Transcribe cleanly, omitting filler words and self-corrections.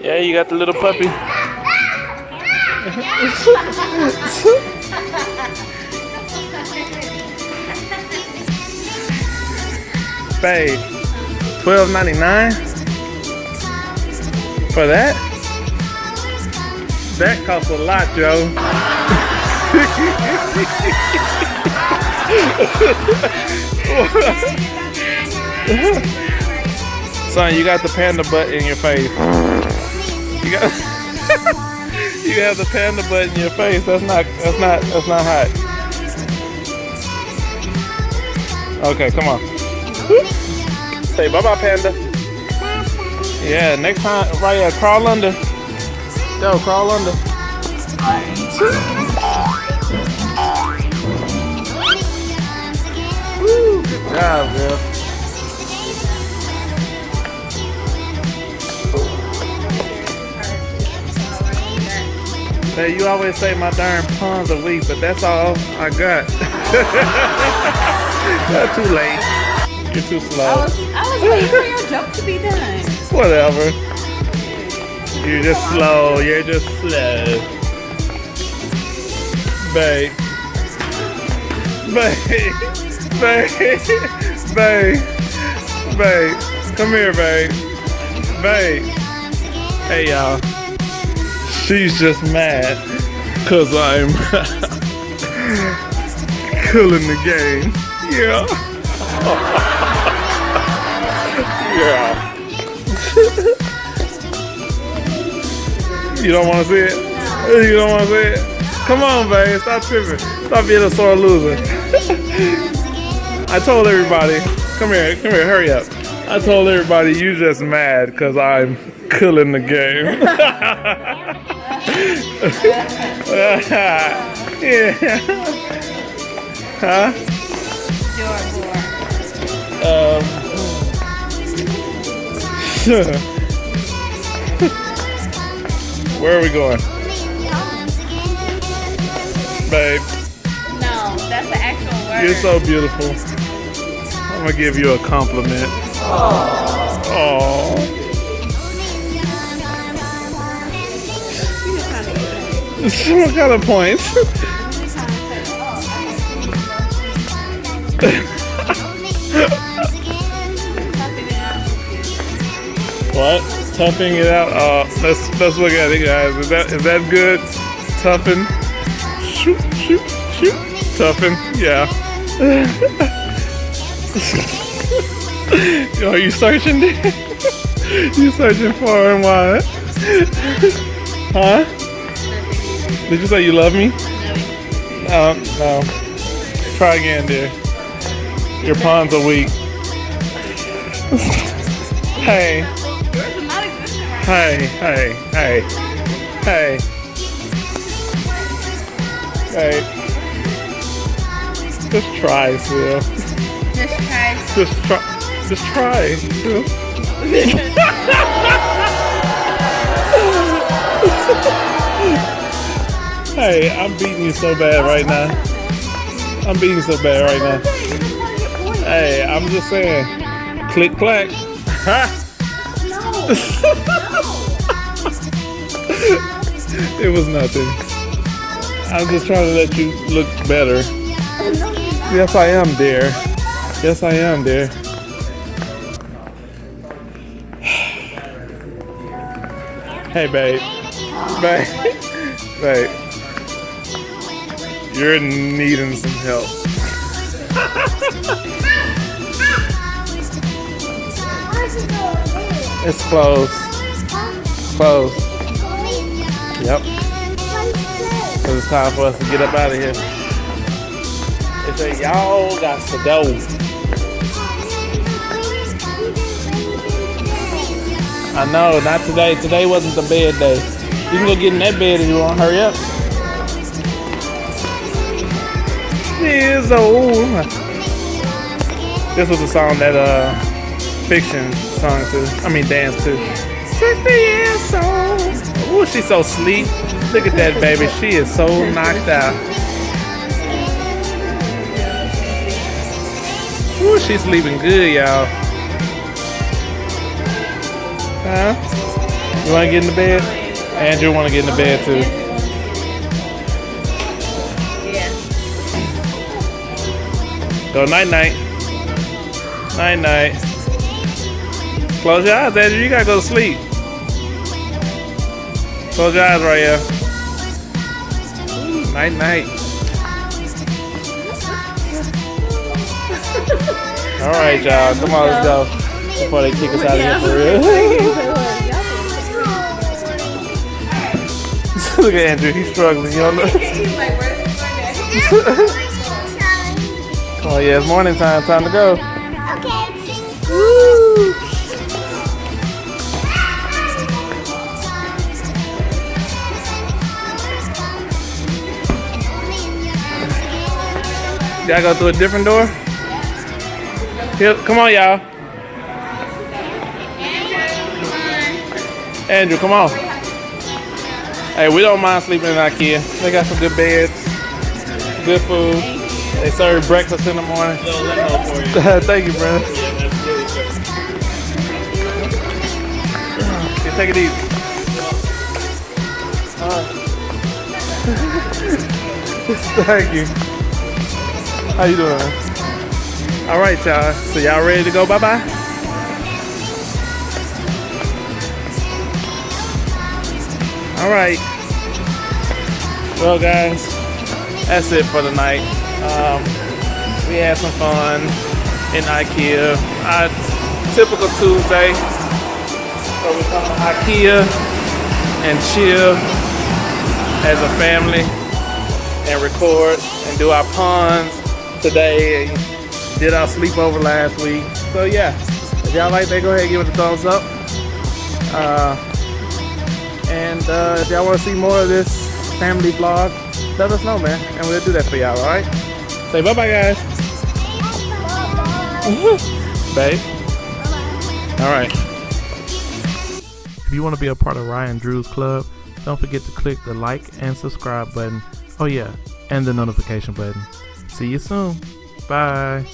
Yeah, you got the little puppy. Babe, $12.99 for that? That costs a lot, Joe. Son, you got the panda butt in your face. You got you have the panda butt in your face. That's not hot. Okay, come on. Say bye-bye, panda. Yeah, next time, right here, crawl under. Yo, crawl under. Woo, good job, girl. Hey, you always say my darn puns are weak, but that's all I got. Not too late. You're too slow. I was waiting for your joke to be done. Whatever. You're just slow. You're just slow. Babe. Babe. Babe. Babe. Babe. Come here, babe. Babe. Hey, y'all. She's just mad because I'm killing the game. Yeah. Yeah. You don't want to see it? You don't want to see it? Come on, babe. Stop tripping. Stop being a sore loser. I told everybody. Come here, hurry up. I told everybody you just mad because I'm killing the game. Yeah. Huh? Where are we going? Babe. No, that's the actual word. You're so beautiful. I'm gonna give you a compliment. Oh. What kind of points? What? Toughing it out? Let's look at it, guys. Is that good? Toughen. Shoot. Toughen. Yeah. Are you searching there? You searching far and wide? Huh? Did you say you love me? No. No. Try again, dear. Your pawns are weak. Hey. Hey. Just try, Sil. Just try, Sil. Hey, I'm beating you so bad right now. Hey, I'm just saying. Click, clack. It was nothing. I'm just trying to let you look better. Yes, I am, dear. Yes, I am, dear. Hey, babe. Babe. You're needing some help. It's closed. Yep. So it's time for us to get up out of here. They say y'all got to go. I know, not today. Today wasn't the bed day. You can go get in that bed if you want. Hurry up. Years old. This was a song that Fiction sung to. Dance to. 60 years old. Ooh, she's so sleep. Look at that baby. She is so knocked out. Ooh, she's sleeping good, y'all. Huh? You want to get in the bed? Andrew want to get in the bed too. Yeah. Go night night. Night night. Close your eyes, Andrew. You gotta go to sleep. Close your eyes right here. Night night. All right, y'all. Come on, let's go. Before they kick us out of here for real. Look at Andrew. He's struggling. You don't know. He's like, where's the Come on, yeah, it's morning time. Time to go. Woo! Y'all go through a different door? Here, come on, y'all. Andrew, come on. Hey, we don't mind sleeping in IKEA. They got some good beds, good food. They serve breakfast in the morning. Thank you, brother. Yeah, take it easy. All right. Thank you. How you doing? All right, y'all. So y'all ready to go? Bye-bye. All right. Well, guys, that's it for the night. We had some fun in IKEA. Our typical Tuesday. So we come to IKEA and chill as a family and record and do our puns today. Did our sleepover last week. So yeah, if y'all like that, go ahead and give it a thumbs up. And if y'all want to see more of this family vlog, let us know, man, and we'll do that for y'all. All right. Say bye bye, guys. Babe. All right. If you want to be a part of Ryan Drew's club, don't forget to click the like and subscribe button. Oh yeah, and the notification button. See you soon. Bye.